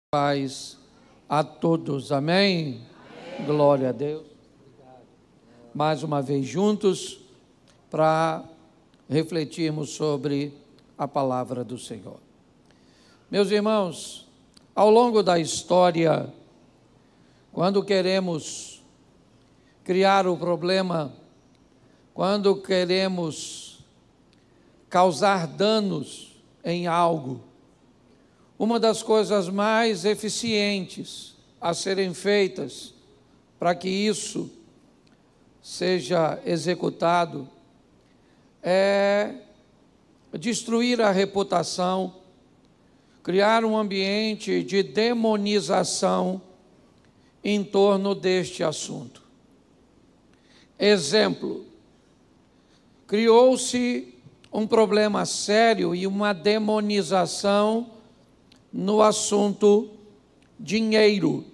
Paz a todos, amém? Glória a Deus. Mais uma vez juntos para refletirmos sobre a palavra do Senhor. Meus irmãos, ao longo da história, quando queremos criar o problema, quando queremos causar danos em algo, uma das coisas mais eficientes a serem feitas para que isso seja executado é destruir a reputação, criar um ambiente de demonização em torno deste assunto. Exemplo, criou-se um problema sério e uma demonização no assunto dinheiro.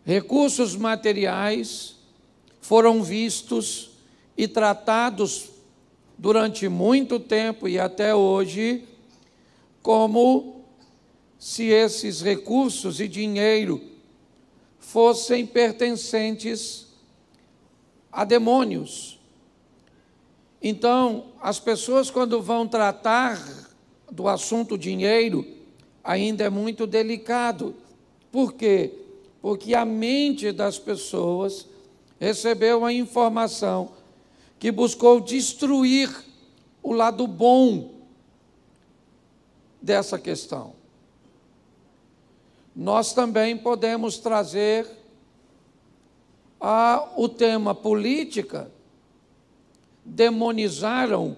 Recursos materiais foram vistos e tratados durante muito tempo e até hoje como se esses recursos e dinheiro fossem pertencentes a demônios. Então, as pessoas, quando vão tratar do assunto dinheiro, ainda é muito delicado. Por quê? Porque a mente das pessoas recebeu a informação que buscou destruir o lado bom dessa questão. Nós também podemos trazer o tema política. Demonizaram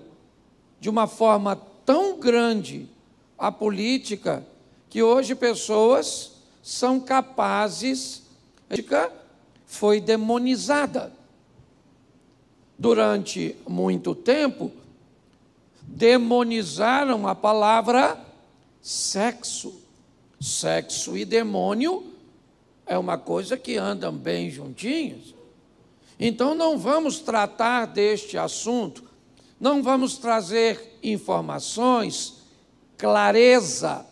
de uma forma tão grande a política que hoje pessoas são capazes, a política foi demonizada. Durante muito tempo, demonizaram a palavra sexo. Sexo e demônio é uma coisa que andam bem juntinhos. Então não vamos tratar deste assunto, não vamos trazer informações, clareza.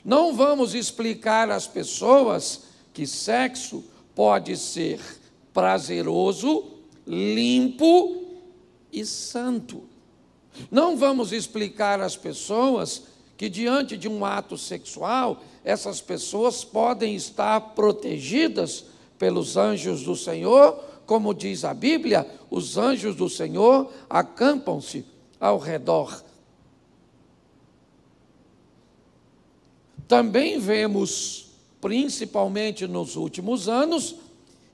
Não vamos explicar às pessoas que sexo pode ser prazeroso, limpo e santo. Não vamos explicar às pessoas que diante de um ato sexual, essas pessoas podem estar protegidas pelos anjos do Senhor, como diz a Bíblia, os anjos do Senhor acampam-se ao redor. Também vemos, principalmente nos últimos anos,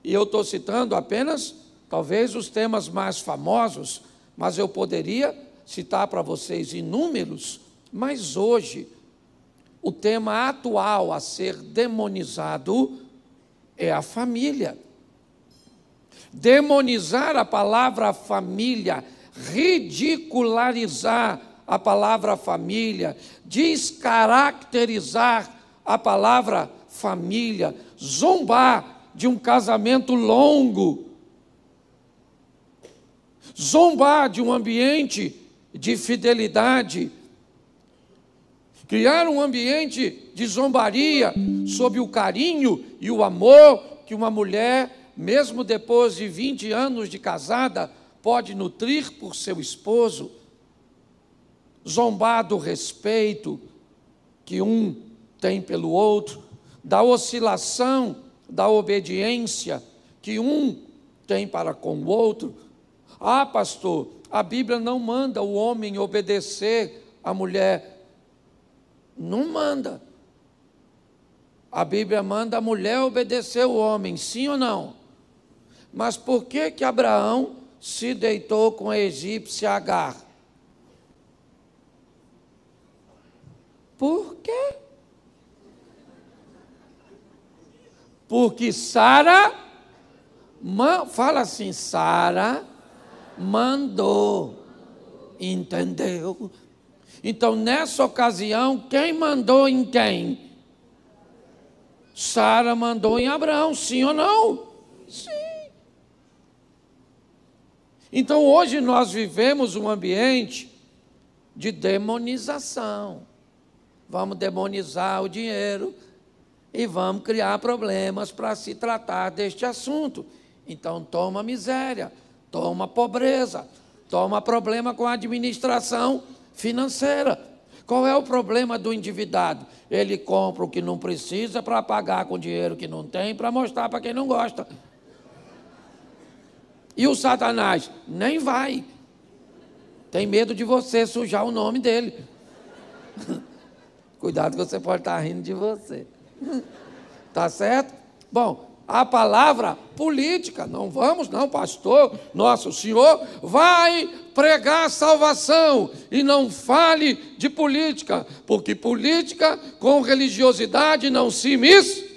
e eu estou citando apenas, talvez, os temas mais famosos, mas eu poderia citar para vocês inúmeros, mas hoje, o tema atual a ser demonizado é a família. Demonizar a palavra família, ridicularizar a palavra família, descaracterizar a palavra família, zombar de um casamento longo, zombar de um ambiente de fidelidade, criar um ambiente de zombaria sob o carinho e o amor que uma mulher, mesmo depois de 20 anos de casada, pode nutrir por seu esposo, zombar do respeito que um tem pelo outro, da oscilação, da obediência que um tem para com o outro. Ah, pastor, a Bíblia não manda o homem obedecer a mulher. Não manda. A Bíblia manda a mulher obedecer o homem, sim ou não? Mas por que que Abraão se deitou com a egípcia Agar? Por quê? Porque Sara, fala assim, Sara mandou, entendeu? Então, nessa ocasião, quem mandou em quem? Sara mandou em Abraão, sim ou não? Sim. Então, hoje nós vivemos um ambiente de demonização. vamos demonizar o dinheiro e vamos criar problemas para se tratar deste assunto. Então, toma miséria, toma pobreza, toma problema com a administração financeira. Qual é o problema do endividado? Ele compra o que não precisa para pagar com dinheiro que não tem, para mostrar para quem não gosta. E o Satanás? Nem vai. Tem medo de você sujar o nome dele. Cuidado que você pode estar rindo de você. Tá certo? Bom, a palavra política, não vamos não, pastor, nosso senhor vai pregar salvação e não fale de política, porque política com religiosidade não se mistura.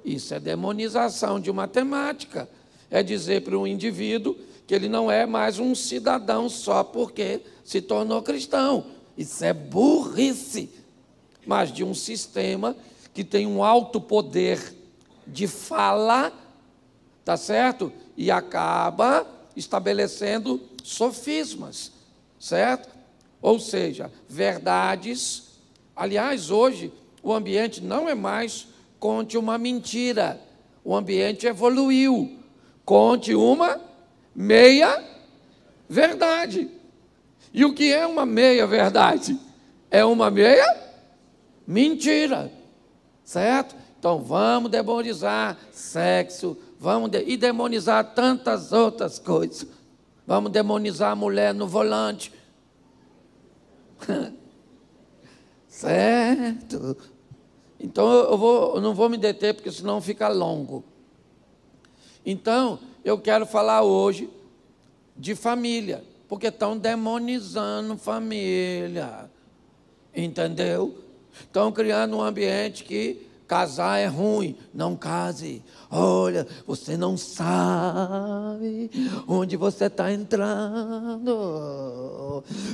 Isso é demonização de uma temática, é dizer para um indivíduo que ele não é mais um cidadão só porque se tornou cristão. Isso é burrice, mas de um sistema que tem um alto poder de fala, tá certo? E acaba estabelecendo sofismas, certo? Ou seja, verdades. Aliás, hoje o ambiente não é mais conte uma mentira. O ambiente evoluiu. Conte uma meia verdade. E o que é uma meia verdade? É uma meia mentira, certo? Então, vamos demonizar sexo, e demonizar tantas outras coisas. Vamos demonizar a mulher no volante. Certo? Então, eu não vou me deter, porque senão fica longo. Então, eu quero falar hoje de família, porque estão demonizando família. Entendeu? Estão criando um ambiente que casar é ruim, não case. Olha, você não sabe onde você está entrando.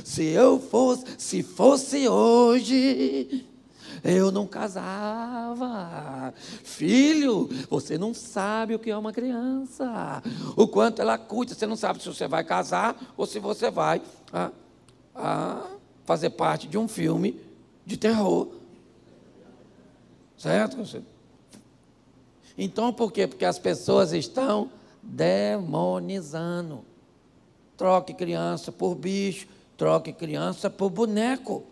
Se fosse hoje, eu não casava. Filho, você não sabe o que é uma criança, o quanto ela cuida. Você não sabe se você vai casar ou se você vai fazer parte de um filme de terror. Certo? Então, por quê? Porque as pessoas estão demonizando. Troque criança por bicho, troque criança por boneco.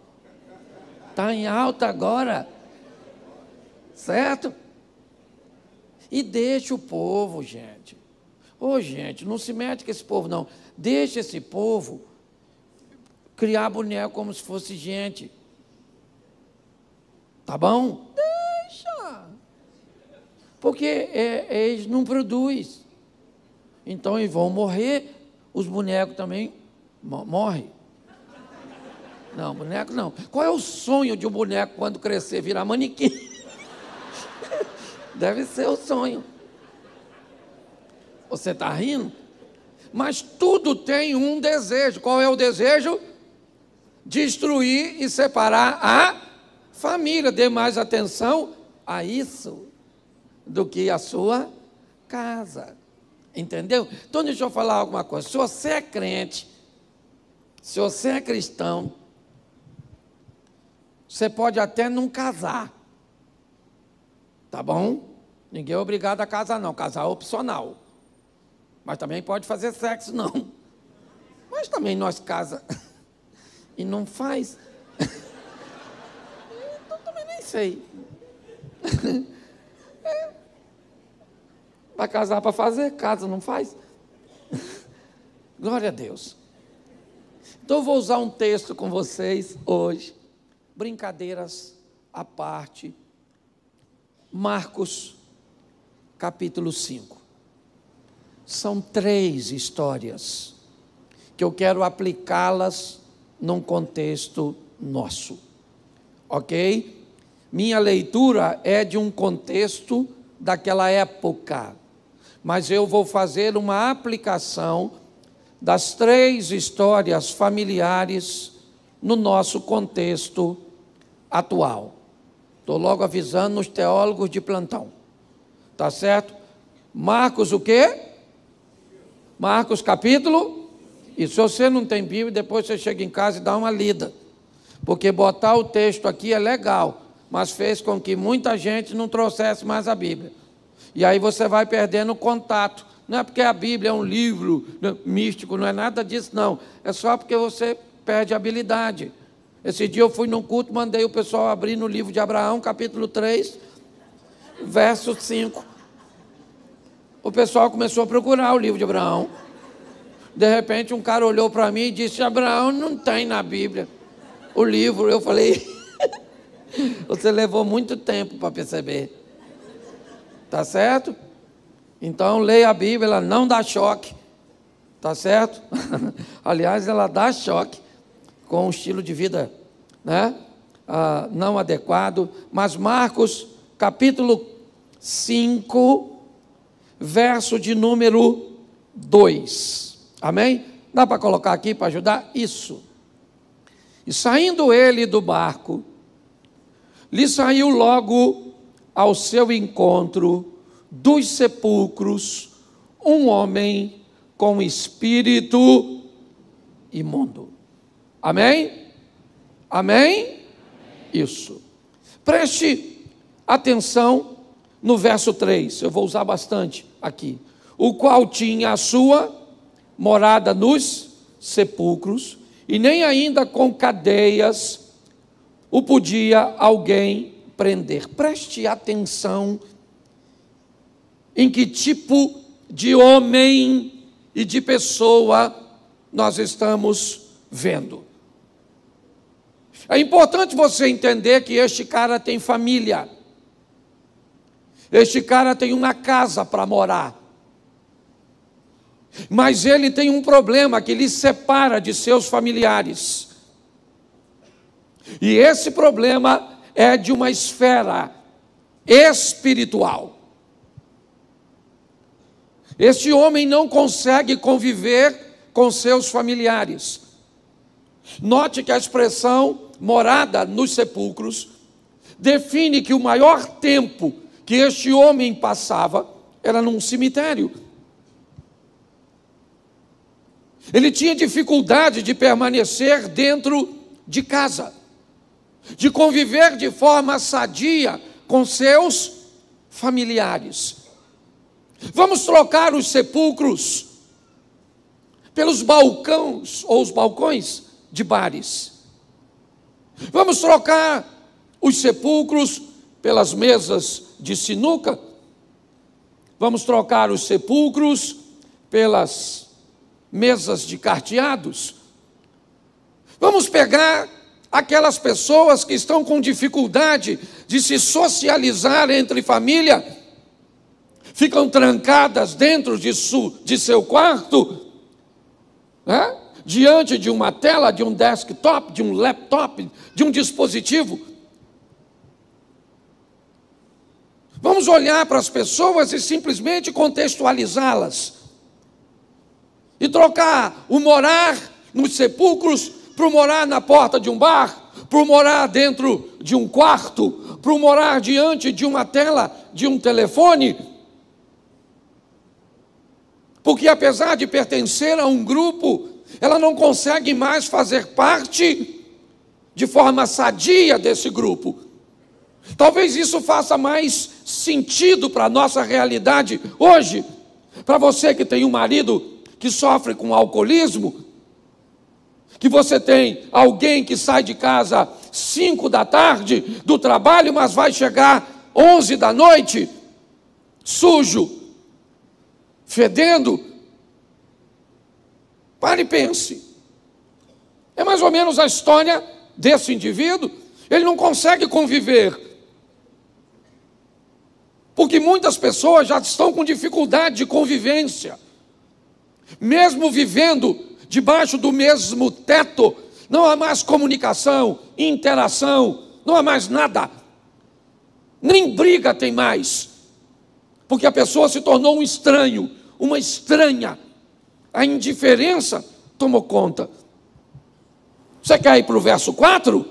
Está em alta agora. Certo? E deixa o povo, gente. Ô, gente, não se mete com esse povo, não. Deixa esse povo criar boneco como se fosse gente. Tá bom? Porque eles não produzem. Então eles vão morrer, os bonecos também morrem. Não, boneco não. Qual é o sonho de um boneco quando crescer, virar manequim? Deve ser o sonho. Você está rindo? Mas tudo tem um desejo. Qual é o desejo? Destruir e separar a família. Dê mais atenção a isso do que a sua casa. Entendeu? Então, deixa eu falar alguma coisa. Se você é crente, se você é cristão, você pode até não casar. Tá bom? Ninguém é obrigado a casar, não. Casar é opcional. Mas também pode fazer sexo, não. Mas também nós casa e não faz. Então, também nem sei. Vai casar para fazer, casa não faz. Glória a Deus. Então eu vou usar um texto com vocês hoje, brincadeiras à parte, Marcos capítulo 5. São 3 histórias que eu quero aplicá-las num contexto nosso, ok? Minha leitura é de um contexto daquela época, mas eu vou fazer uma aplicação das 3 histórias familiares no nosso contexto atual. Estou logo avisando os teólogos de plantão, tá certo? Marcos o quê? Marcos capítulo, e se você não tem Bíblia, depois você chega em casa e dá uma lida, porque botar o texto aqui é legal, mas fez com que muita gente não trouxesse mais a Bíblia. E aí você vai perdendo contato. Não é porque a Bíblia é um livro místico, não é nada disso, não. É só porque você perde a habilidade. Esse dia eu fui num culto, mandei o pessoal abrir no livro de Abraão, capítulo 3, verso 5. O pessoal começou a procurar o livro de Abraão. De repente, um cara olhou para mim e disse: Abraão não tem na Bíblia o livro. Eu falei: você levou muito tempo para perceber. Tá certo? Então, leia a Bíblia, ela não dá choque. Tá certo? Aliás, ela dá choque com um estilo de vida, né? Não adequado. Mas Marcos, capítulo 5, verso de número 2. Amém? Dá para colocar aqui para ajudar? Isso. E saindo ele do barco, lhe saiu logo ao seu encontro dos sepulcros um homem com espírito imundo. Amém? Amém? Isso. Preste atenção no verso 3, eu vou usar bastante aqui. O qual tinha a sua morada nos sepulcros, e nem ainda com cadeias o podia alguém prender. Preste atenção em que tipo de homem e de pessoa nós estamos vendo. É importante você entender que este cara tem família. Este cara tem uma casa para morar. Mas ele tem um problema que lhe separa de seus familiares. E esse problema é de uma esfera espiritual. Este homem não consegue conviver com seus familiares. Note que a expressão morada nos sepulcros define que o maior tempo que este homem passava era num cemitério. Ele tinha dificuldade de permanecer dentro de casa, de conviver de forma sadia com seus familiares. Vamos trocar os sepulcros pelos balcões ou os balcões de bares. Vamos trocar os sepulcros pelas mesas de sinuca. Vamos trocar os sepulcros pelas mesas de carteados. Vamos pegar aquelas pessoas que estão com dificuldade de se socializar entre família, ficam trancadas dentro de seu quarto, né? Diante de uma tela, de um desktop, de um laptop, de um dispositivo. Vamos olhar para as pessoas e simplesmente contextualizá-las. E trocar o morar nos sepulcros para o morar na porta de um bar, para o morar dentro de um quarto, para o morar diante de uma tela, de um telefone. Porque apesar de pertencer a um grupo, ela não consegue mais fazer parte de forma sadia desse grupo. Talvez isso faça mais sentido para a nossa realidade hoje. Para você que tem um marido que sofre com alcoolismo, que você tem alguém que sai de casa 5 da tarde do trabalho, mas vai chegar 11 da noite, sujo, fedendo. Pare e pense. É mais ou menos a história desse indivíduo. Ele não consegue conviver, porque muitas pessoas já estão com dificuldade de convivência. Mesmo vivendo debaixo do mesmo teto, não há mais comunicação, interação, não há mais nada. Nem briga tem mais, porque a pessoa se tornou um estranho, uma estranha. A indiferença tomou conta. Você quer ir para o verso 4?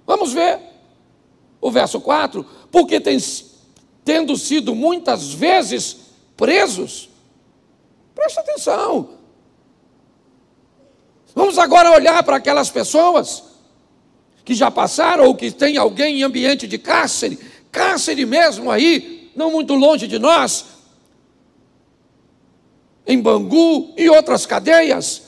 Vamos ver o verso 4. Porque tendo sido muitas vezes presos. Presta atenção. Vamos agora olhar para aquelas pessoas que já passaram ou que tem alguém em ambiente de cárcere, cárcere mesmo aí, não muito longe de nós, em Bangu e outras cadeias.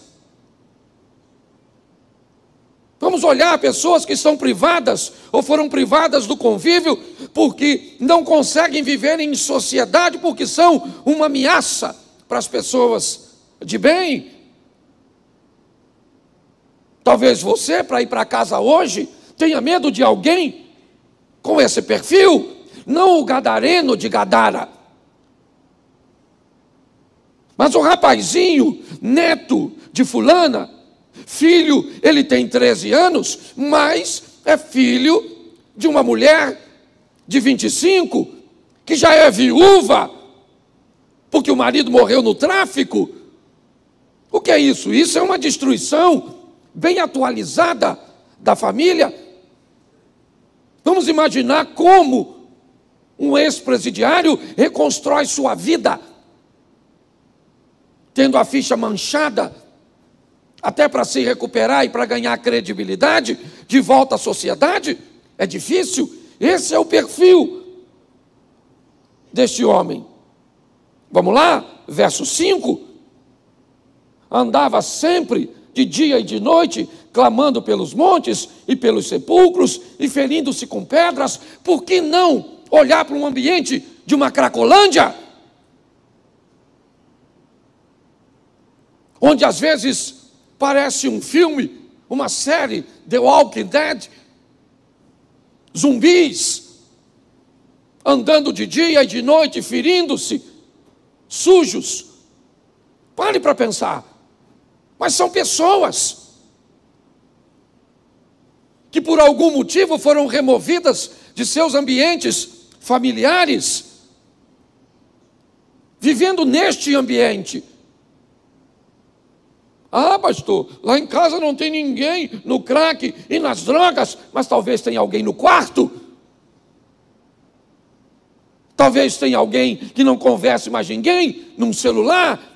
Vamos olhar pessoas que estão privadas ou foram privadas do convívio porque não conseguem viver em sociedade, porque são uma ameaça para as pessoas de bem. Talvez você, para ir para casa hoje, tenha medo de alguém com esse perfil, não o gadareno de Gadara, mas o rapazinho, neto de fulana, filho, ele tem 13 anos, mas é filho de uma mulher de 25, que já é viúva, porque o marido morreu no tráfico. O que é isso? Isso é uma destruição bem atualizada da família. Vamos imaginar como um ex-presidiário reconstrói sua vida, tendo a ficha manchada, até para se recuperar e para ganhar credibilidade de volta à sociedade. É difícil. Esse é o perfil deste homem. Vamos lá, verso 5. Andava sempre de dia e de noite, clamando pelos montes e pelos sepulcros e ferindo-se com pedras. Por que não olhar para um ambiente de uma Cracolândia, onde às vezes parece um filme, uma série, The Walking Dead, zumbis, andando de dia e de noite, ferindo-se, sujos. Pare para pensar. Mas são pessoas que por algum motivo foram removidas de seus ambientes familiares, vivendo neste ambiente. Ah, pastor, lá em casa não tem ninguém no crack e nas drogas, mas talvez tenha alguém no quarto. Talvez tenha alguém que não converse mais ninguém num celular.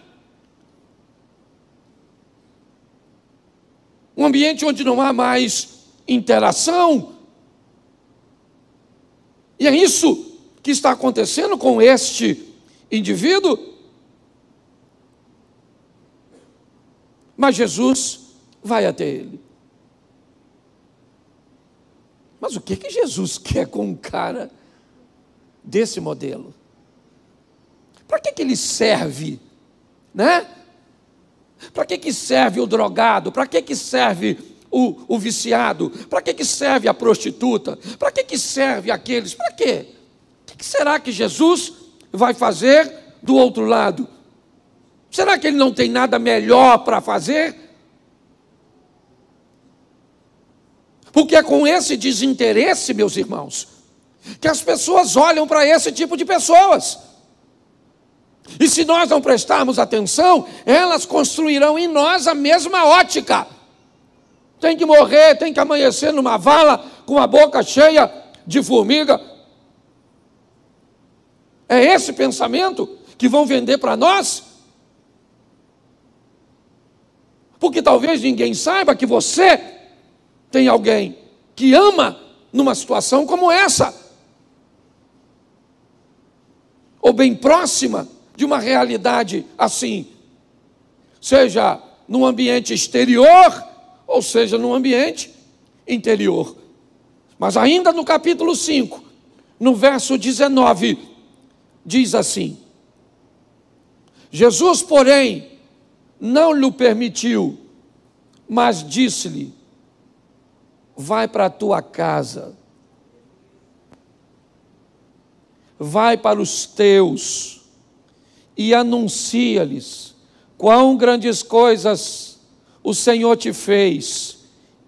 Um ambiente onde não há mais interação. E é isso que está acontecendo com este indivíduo. Mas Jesus vai até ele. Mas o que Jesus quer com um cara desse modelo? Para que ele serve, né? Para que serve o drogado? Para que serve o viciado? Para que serve a prostituta? Para que serve aqueles? Para quê? O que será que Jesus vai fazer do outro lado? Será que ele não tem nada melhor para fazer? Porque é com esse desinteresse, meus irmãos, que as pessoas olham para esse tipo de pessoas. E se nós não prestarmos atenção, elas construirão em nós a mesma ótica. Tem que morrer, tem que amanhecer numa vala com a boca cheia de formiga. É esse pensamento que vão vender para nós? Porque talvez ninguém saiba que você tem alguém que ama numa situação como essa, ou bem próxima de uma realidade assim, seja num ambiente exterior, ou seja num ambiente interior. Mas ainda no capítulo 5, no verso 19, diz assim: Jesus, porém, não lhe permitiu, mas disse-lhe: vai para a tua casa, vai para os teus e anuncia-lhes quão grandes coisas o Senhor te fez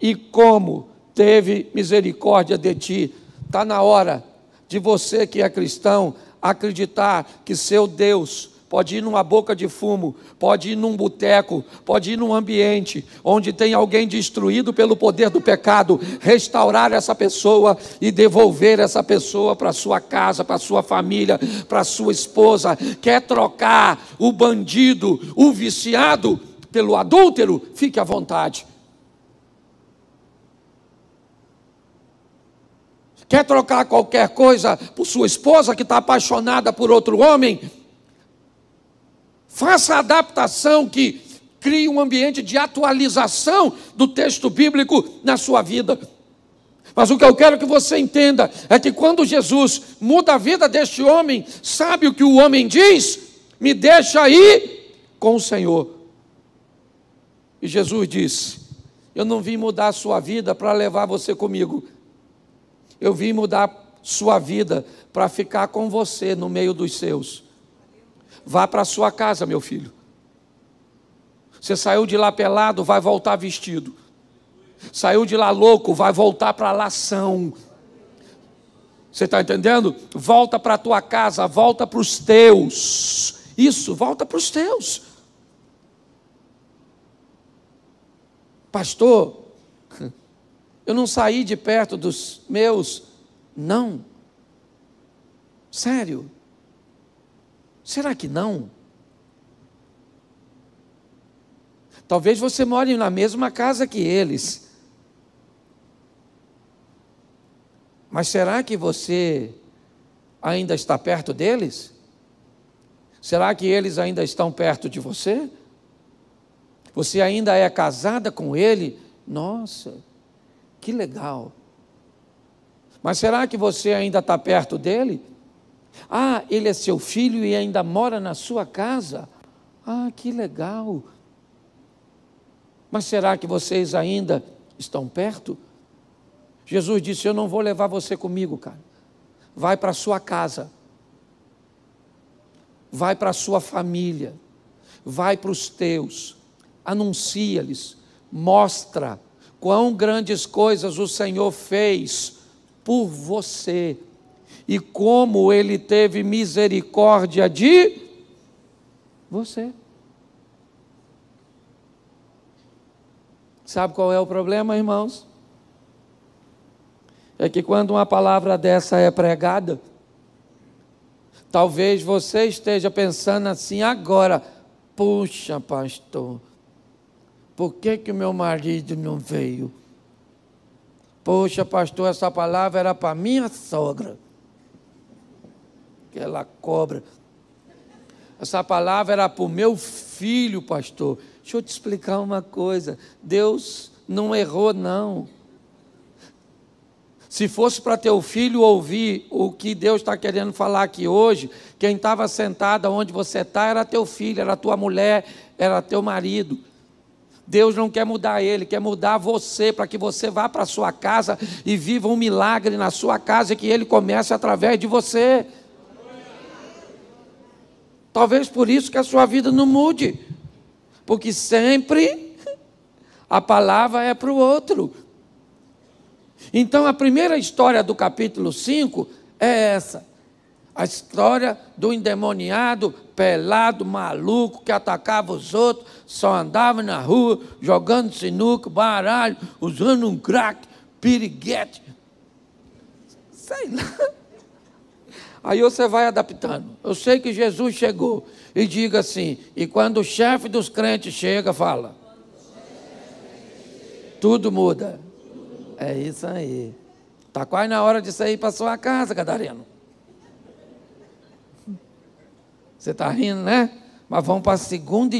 e como teve misericórdia de ti. Está na hora de você que é cristão acreditar que seu Deus pode ir numa boca de fumo, pode ir num boteco, pode ir num ambiente onde tem alguém destruído pelo poder do pecado, restaurar essa pessoa e devolver essa pessoa para sua casa, para sua família, para sua esposa. Quer trocar o bandido, o viciado pelo adúltero? Fique à vontade. Quer trocar qualquer coisa por sua esposa que está apaixonada por outro homem? Faça a adaptação que crie um ambiente de atualização do texto bíblico na sua vida. Mas o que eu quero que você entenda é que quando Jesus muda a vida deste homem, sabe o que o homem diz? Me deixa ir com o Senhor. E Jesus disse: eu não vim mudar a sua vida para levar você comigo. Eu vim mudar sua vida para ficar com você no meio dos seus. Vá para a sua casa, meu filho. Você saiu de lá pelado, vai voltar vestido. Saiu de lá louco, vai voltar para lá são. Você está entendendo? Volta para a tua casa, volta para os teus. Isso, volta para os teus. Pastor, eu não saí de perto dos meus. Não. Sério? Será que não? Talvez você more na mesma casa que eles. Mas será que você ainda está perto deles? Será que eles ainda estão perto de você? Você ainda é casada com ele? Nossa, que legal. Mas será que você ainda está perto dele? Ah, ele é seu filho e ainda mora na sua casa? Ah, que legal. Mas será que vocês ainda estão perto? Jesus disse: eu não vou levar você comigo, cara. Vai para a sua casa. Vai para a sua família. Vai para os teus. Anuncia-lhes. Mostra quão grandes coisas o Senhor fez por você. E como Ele teve misericórdia de você. Sabe qual é o problema, irmãos? É que quando uma palavra dessa é pregada, talvez você esteja pensando assim agora: puxa, pastor, por que o meu marido não veio? Poxa, pastor, essa palavra era para minha sogra. Aquela cobra. Essa palavra era para o meu filho, pastor. Deixa eu te explicar uma coisa. Deus não errou, não. Se fosse para teu filho ouvir o que Deus está querendo falar aqui hoje, quem estava sentado onde você está era teu filho, era tua mulher, era teu marido. Deus não quer mudar ele, quer mudar você, para que você vá para a sua casa e viva um milagre na sua casa e que ele comece através de você. Talvez por isso que a sua vida não mude, porque sempre a palavra é para o outro. Então a primeira história do capítulo 5 é essa. A história do endemoniado, pelado, maluco, que atacava os outros, só andava na rua, jogando sinuca, baralho, usando um crack, piriguete. Sei lá. Aí você vai adaptando. Eu sei que Jesus chegou. E diga assim, e quando o chefe dos crentes chega, fala. Tudo muda. É isso aí. Está quase na hora de sair para sua casa, Gadareno. Você está rindo, né? Mas vamos para a segunda